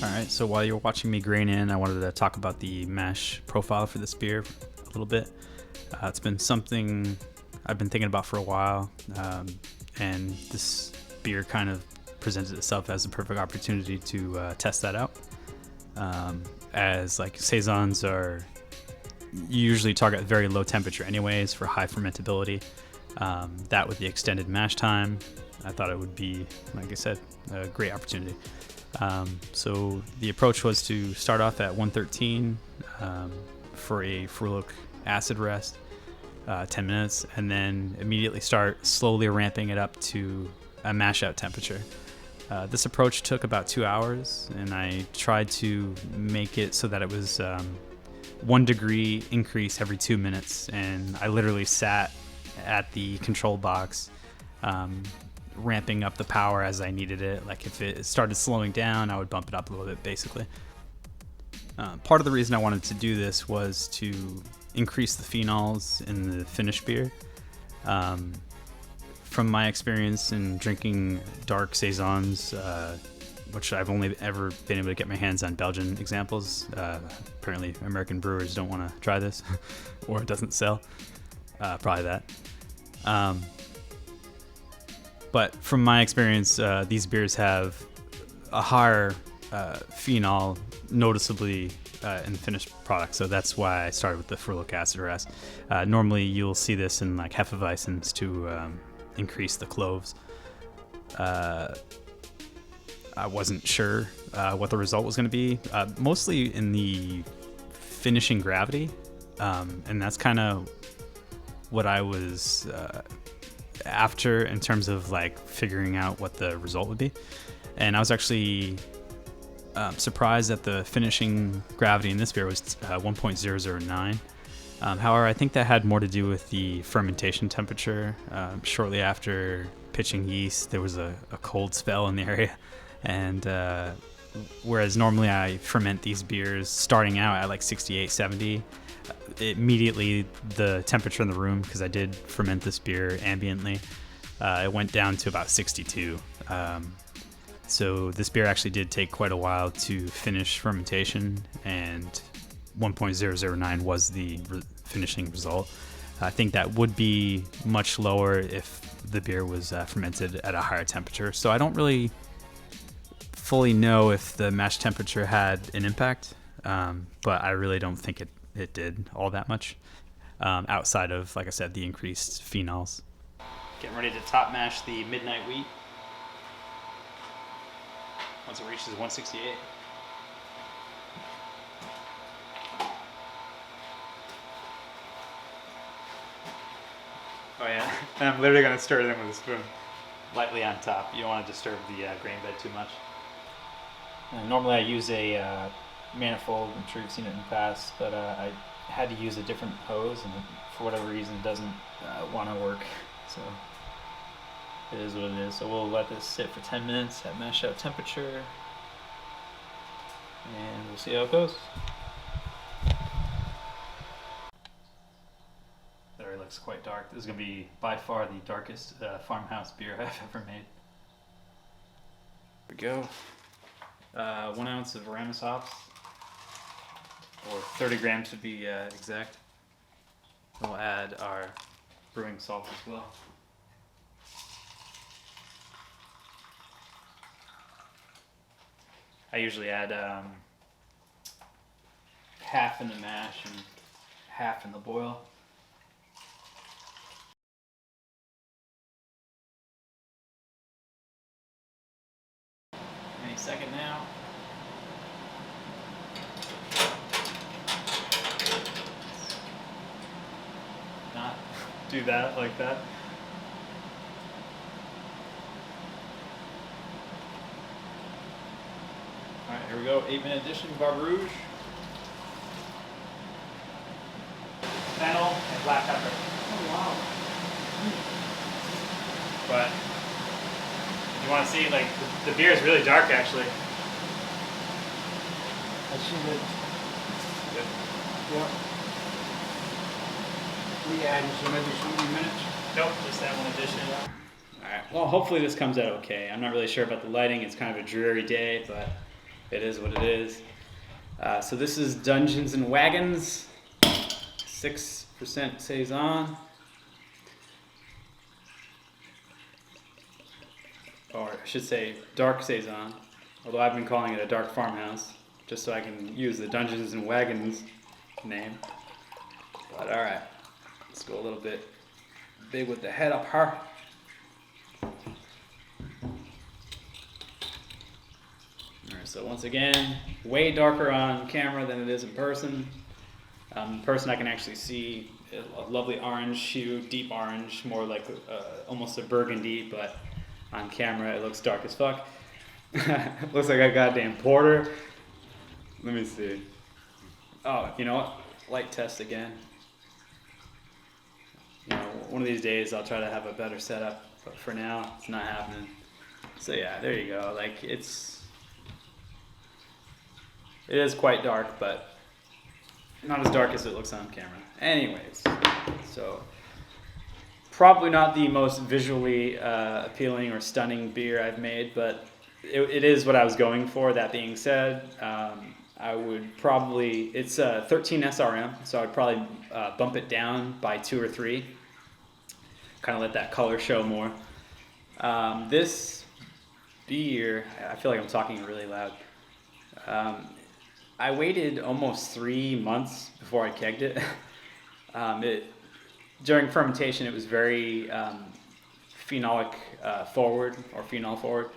All right, so while you're watching me grain in, I wanted to talk about the mash profile for this beer a little bit. It's been something I've been thinking about for a while, and this beer kind of presented itself as a perfect opportunity to test that out. As like Saisons are usually target very low temperature anyways for high fermentability. That with the extended mash time, I thought it would be, like I said, a great opportunity. So the approach was to start off at 113 for a ferulic acid rest, 10 minutes, and then immediately start slowly ramping it up to a mash out temperature. This approach took about 2 hours, and I tried to make it so that it was 1 degree increase every 2 minutes, and I literally sat at the control box ramping up the power as I needed it. Like if it started slowing down, I would bump it up a little bit, basically. Part of the reason I wanted to do this was to increase the phenols in the finished beer. From my experience in drinking dark Saisons, which I've only ever been able to get my hands on Belgian examples. Apparently American brewers don't want to try this or it doesn't sell. Probably that. But from my experience, these beers have a higher phenol noticeably in the finished product. So that's why I started with the ferulic acid rest. Normally you'll see this in like Hefeweizens to increase the cloves. I wasn't sure what the result was going to be, mostly in the finishing gravity. And that's kind of what I was after in terms of like figuring out what the result would be. And I was actually surprised that the finishing gravity in this beer was 1.009. However, I think that had more to do with the fermentation temperature. Shortly after pitching yeast, there was a cold spell in the area. And whereas normally I ferment these beers starting out at like 68, 70, immediately the temperature in the room, because I did ferment this beer ambiently, it went down to about 62. So this beer actually did take quite a while to finish fermentation, and 1.009 was the finishing result. I think that would be much lower if the beer was fermented at a higher temperature. So I don't really fully know if the mash temperature had an impact, but I really don't think it did all that much, outside of, like I said, the increased phenols. Getting ready to top mash the midnight wheat once it reaches 168. Oh yeah, and I'm literally gonna stir them with a spoon, lightly on top. You don't want to disturb the grain bed too much. Normally I use a manifold. I'm sure you've seen it in the past, but I had to use a different hose, and for whatever reason it doesn't want to work. So it is what it is. So we'll let this sit for 10 minutes at mash out temperature, and we'll see how it goes. There, it looks quite dark. This is going to be by far the darkest farmhouse beer I've ever made. Here we go. 1 ounce of Aramis hops, or 30 grams to be exact. We'll add our brewing salt as well. I usually add half in the mash and half in the boil. Any second now. Not do that like that. Alright, here we go. 8-minute addition, Barbarouge, fennel, and black pepper. Oh wow. But you want to see, like, the beer is really dark actually. I see that. Good. Yeah. We added some additional minutes. Nope, just that one addition. Alright, well, hopefully this comes out okay. I'm not really sure about the lighting. It's kind of a dreary day, but It is what it is. So this is Dungeons and Wagons, 6% Saison. Or I should say dark Saison, although I've been calling it a dark Farmhouse, just so I can use the Dungeons and Wagons name. But alright, let's go a little bit big with the head up here. Alright, so once again, way darker on camera than it is in person. In person I can actually see a lovely orange hue, deep orange, more like almost a burgundy, but on camera it looks dark as fuck. Looks like a goddamn porter. Let me see. Oh, you know what? Light test again. You know, one of these days I'll try to have a better setup, but for now it's not happening. So yeah, there you go. Like it is quite dark, but not as dark as it looks on camera. Anyways, so probably not the most visually appealing or stunning beer I've made, but it is what I was going for. That being said, I would probably, it's 13 SRM, so I'd probably bump it down by 2 or 3. Kind of let that color show more. This beer, I feel like I'm talking really loud. I waited almost 3 months before I kegged it. During fermentation, it was very phenolic forward, or phenol forward.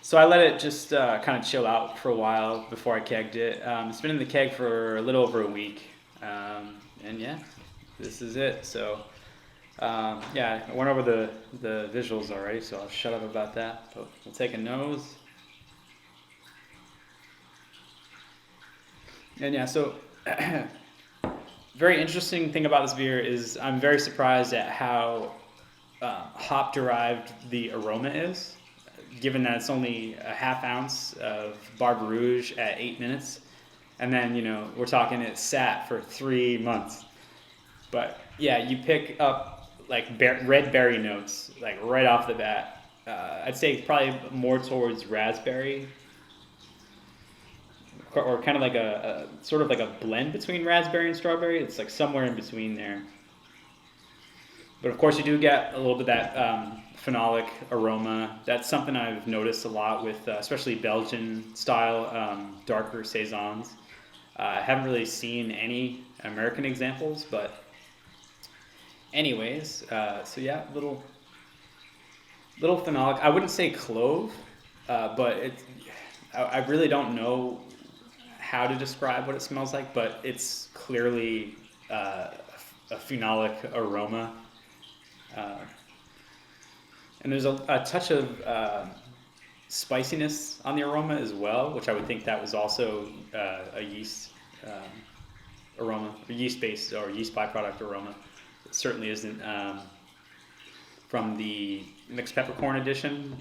So I let it just kind of chill out for a while before I kegged it. It's been in the keg for a little over a week. And yeah, this is it. So yeah, I went over the visuals already, so I'll shut up about that. But we'll take a nose. And yeah, so very interesting thing about this beer is I'm very surprised at how hop-derived the aroma is, given that it's only a half ounce of Barbe Rouge at 8 minutes. And then, you know, we're talking it sat for 3 months. But yeah, you pick up like red berry notes, like right off the bat. I'd say probably more towards raspberry, or kind of like a sort of like a blend between raspberry and strawberry. It's like somewhere in between there. But of course you do get a little bit of that phenolic aroma. That's something I've noticed a lot with especially Belgian style darker Saisons. I haven't really seen any American examples, but anyways, so yeah, little phenolic. I wouldn't say clove, but I really don't know how to describe what it smells like, but it's clearly a phenolic aroma. And there's a touch of spiciness on the aroma as well, which I would think that was also a yeast aroma, or yeast-based or yeast byproduct aroma. It certainly isn't from the mixed peppercorn edition.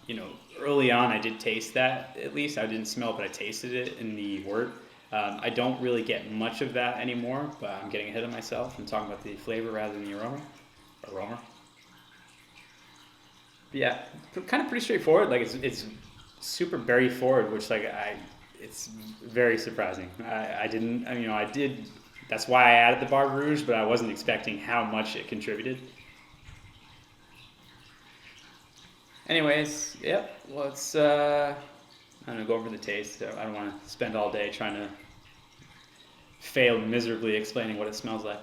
You know, early on I did taste that, at least. I didn't smell it, but I tasted it in the wort. I don't really get much of that anymore, but I'm getting ahead of myself. I'm talking about the flavor rather than the aroma. But yeah, kind of pretty straightforward. Like it's super berry forward, which like it's very surprising. I did. That's why I added the Barbe Rouge, but I wasn't expecting how much it contributed. Anyways, yep, let's, I'm going to go over the taste. I don't want to spend all day trying to fail miserably explaining what it smells like.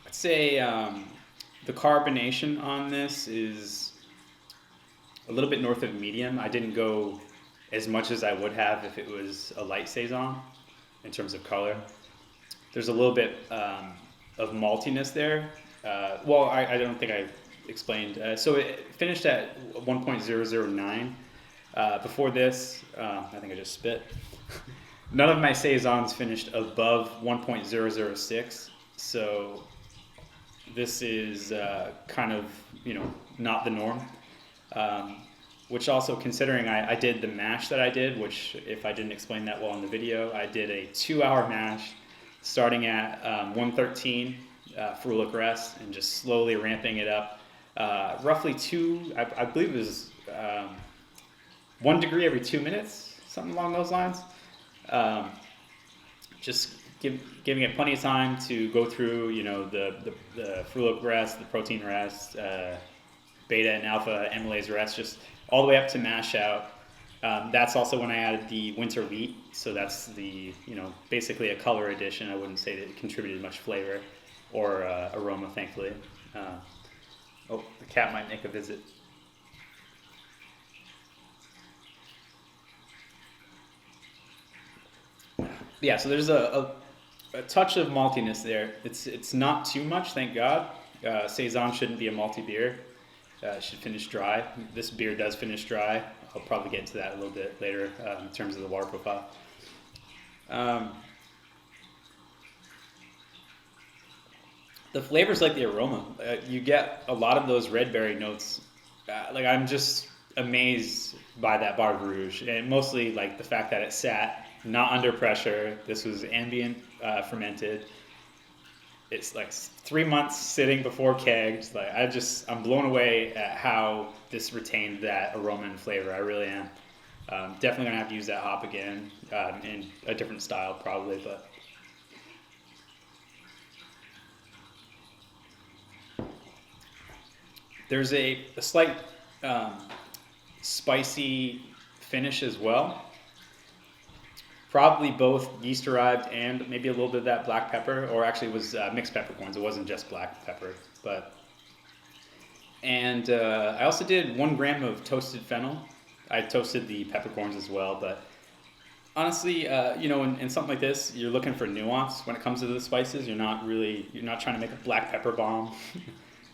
I'd say the carbonation on this is a little bit north of medium. I didn't go as much as I would have if it was a light Saison in terms of color. There's a little bit of maltiness there. Well, I don't think I explained. So it finished at 1.009. Before this, I think I just spit. None of my Saisons finished above 1.006. So this is kind of, you know, not the norm. Which also, considering I did the mash that I did, which if I didn't explain that well in the video, I did a 2-hour mash starting at 113 for Regress and just slowly ramping it up roughly I believe it was 1 degree every 2 minutes, something along those lines. Just giving it plenty of time to go through, the fructose rest, the protein rest, beta and alpha amylase rest, just all the way up to mash out. That's also when I added the winter wheat, so that's the, basically a color addition. I wouldn't say that it contributed much flavor or aroma, thankfully. The cat might make a visit. Yeah, so there's a touch of maltiness there. It's not too much, thank God. Saison shouldn't be a malty beer. It should finish dry. This beer does finish dry. I'll probably get into that a little bit later in terms of the water profile. The flavors like the aroma. You get a lot of those red berry notes. I'm just amazed by that Bar Rouge, and mostly like the fact that it sat not under pressure. This was ambient fermented. It's like 3 months sitting before kegged. I'm blown away at how this retained that aroma and flavor. I really am. Definitely gonna have to use that hop again in a different style probably, but. There's a slight spicy finish as well. Probably both yeast derived and maybe a little bit of that black pepper, or actually it was mixed peppercorns. It wasn't just black pepper, and I also did 1 gram of toasted fennel. I toasted the peppercorns as well, but honestly, in something like this, you're looking for nuance when it comes to the spices. You're not trying to make a black pepper bomb,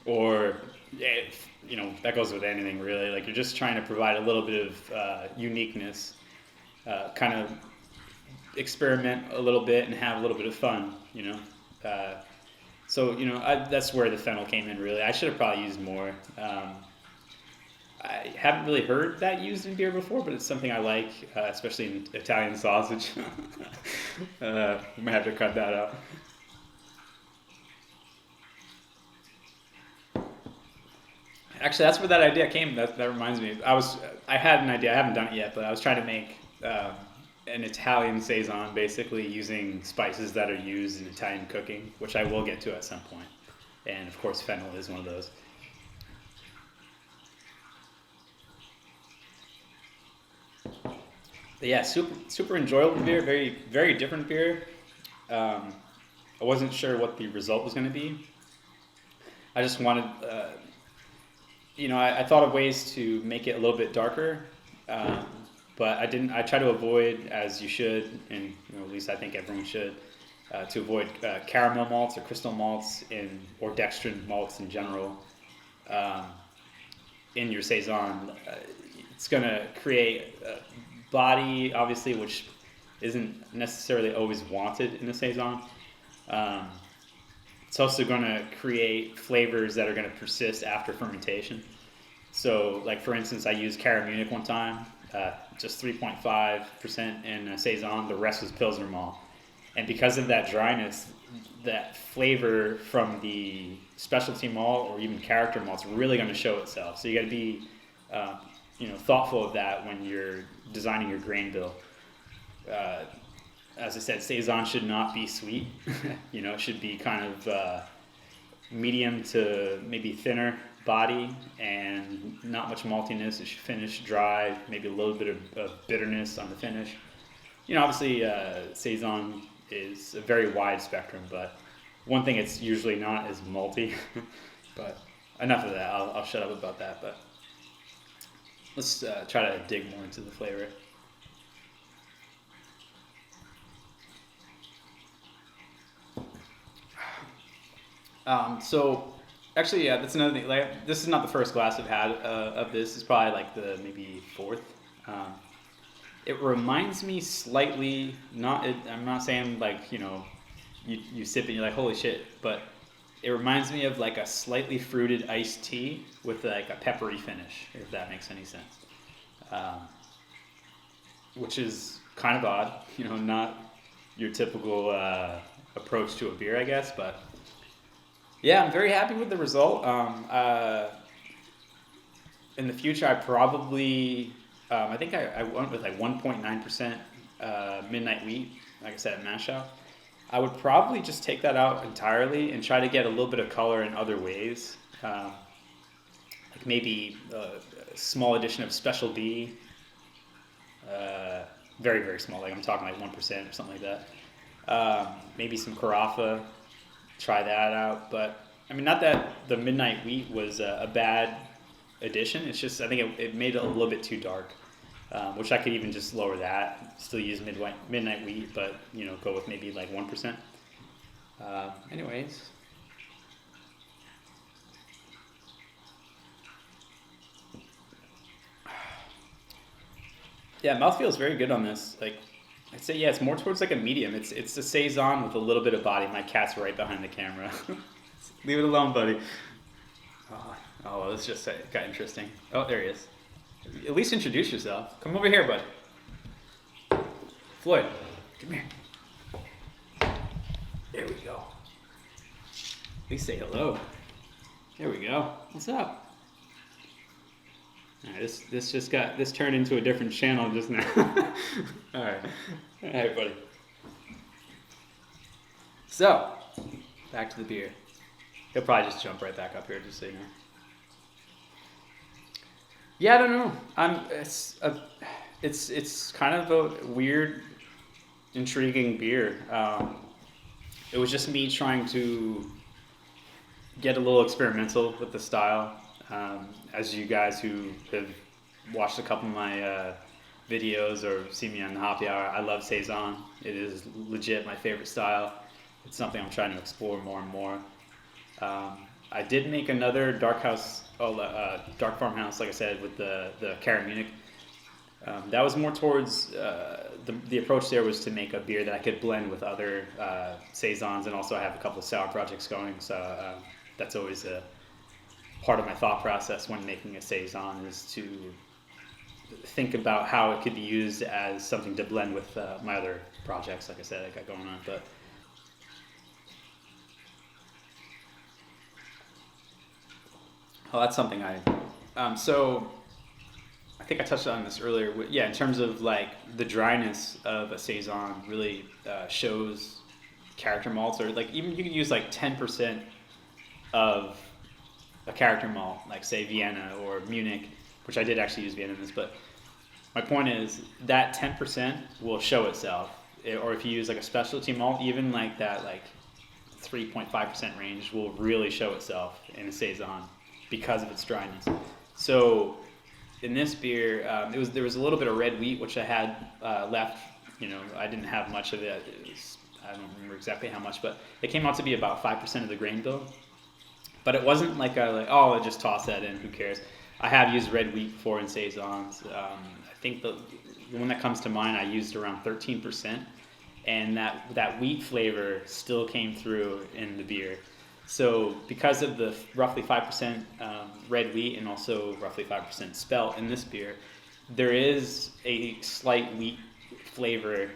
or that goes with anything really. Like, you're just trying to provide a little bit of uniqueness, kind of experiment a little bit and have a little bit of fun, that's where the fennel came in really. I should have probably used more. I haven't really heard that used in beer before, but it's something I like, especially in Italian sausage. We might have to cut that out. Actually, that's where that idea came. That reminds me. I had an idea. I haven't done it yet, but I was trying to make an Italian Saison, basically using spices that are used in Italian cooking, which I will get to at some point. And of course, fennel is one of those. But yeah, super enjoyable beer. Very, very different beer. I wasn't sure what the result was going to be. I just wanted, I thought of ways to make it a little bit darker, but I didn't. I try to avoid, as you should, and at least I think everyone should, to avoid caramel malts or crystal malts or dextrin malts in general in your Saison. It's going to create a body, obviously, which isn't necessarily always wanted in a Saison. It's also going to create flavors that are going to persist after fermentation. So, like, for instance, I used Caramunic one time, just 3.5% in a Saison. The rest was Pilsner malt. And because of that dryness, that flavor from the specialty malt or even character malt's really going to show itself. So you got to be, thoughtful of that when you're designing your grain bill. As I said, Saison should not be sweet. It should be kind of medium to maybe thinner body and not much maltiness. It should finish dry, maybe a little bit of bitterness on the finish. Obviously, Saison is a very wide spectrum, but one thing it's usually not is malty. But enough of that. I'll shut up about that. But let's try to dig more into the flavor. So actually, yeah, that's another thing. Like, this is not the first glass I've had of this. It's probably like the maybe fourth. It reminds me slightly. I'm not saying like you sip it and you're like holy shit, but it reminds me of like a slightly fruited iced tea with like a peppery finish, if that makes any sense. Which is kind of odd, not your typical approach to a beer, I guess, but. Yeah, I'm very happy with the result. in the future, I probably, I think I went with like 1.9% midnight wheat, like I said, at mash out. I would probably just take that out entirely and try to get a little bit of color in other ways. Like maybe a small addition of Special B, very, very small, like I'm talking like 1% or something like that. Maybe some Carafa, try that out. But I mean, not that the midnight wheat was a bad addition, it's just I think it made it a little bit too dark. Which I could even just lower that, still use midnight wheat, but go with maybe like 1%. Anyways, yeah, mouthfeel is very good on this. Like I'd say, yeah, it's more towards like a medium. It's a Saison with a little bit of body. My cat's right behind the camera. Leave it alone, buddy. Oh, this just got interesting. Oh, there he is. At least introduce yourself. Come over here, bud. Floyd, come here. There we go. At least say hello. There we go. What's up? All right, this turned into a different channel just now. All right, buddy. So, back to the beer. He'll probably just jump right back up here, just so you know. Yeah, I don't know. It's kind of a weird, intriguing beer. It was just me trying to get a little experimental with the style. As you guys who have watched a couple of my videos or see me on the Hoppy Hour, I love Saison. It is legit my favorite style. It's something I'm trying to explore more and more. I did make another dark farmhouse, like I said, with the Carrot Munich. That was more towards the approach there was to make a beer that I could blend with other saisons, and also I have a couple of sour projects going. So that's always a part of my thought process when making a saison, is to think about how it could be used as something to blend with my other projects, like I said, I got going on. But that's something so I think I touched on this earlier. Yeah, in terms of like the dryness of a saison really shows character malts, or like even you can use like 10% of a character malt, like say Vienna or Munich, which I did actually use Vienna in this, but my point is that 10% will show itself. Or if you use like a specialty malt, even like that like 3.5% range will really show itself in a saison because of its dryness. So in this beer, there was a little bit of red wheat which I had left. I didn't have much of it. I don't remember exactly how much, but it came out to be about 5% of the grain bill. But it wasn't like I just toss that in, who cares. I have used red wheat before in saisons. I think the one that comes to mind, I used around 13%, and that wheat flavor still came through in the beer. So because of the roughly 5% red wheat and also roughly 5% spelt in this beer, there is a slight wheat flavor,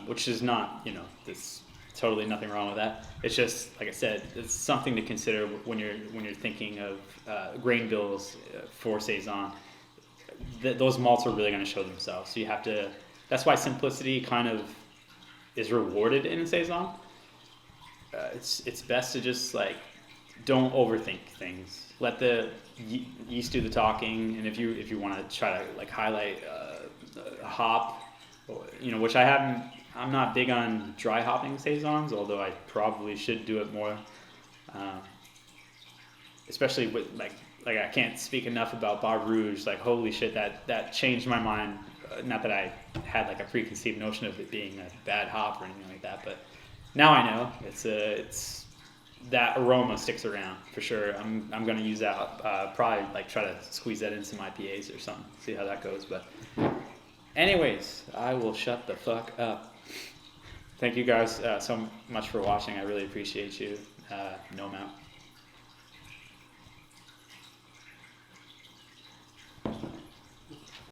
which is not, there's totally nothing wrong with that. It's just, like I said, it's something to consider when you're thinking of grain bills for saison. Those malts are really going to show themselves. So you have to. That's why simplicity kind of is rewarded in a saison. It's best to just like don't overthink things. Let the yeast do the talking, and if you want to try to like highlight a hop, which I haven't. I'm not big on dry hopping saisons, although I probably should do it more. Especially with like I can't speak enough about Bar Rouge. Like holy shit, that changed my mind. Not that I had like a preconceived notion of it being a bad hop or anything like that, but now I know it's that aroma sticks around for sure. I'm gonna use that. Probably like try to squeeze that in some IPAs or something. See how that goes. But anyways, I will shut the fuck up. Thank you guys so much for watching. I really appreciate you. No, I'm out.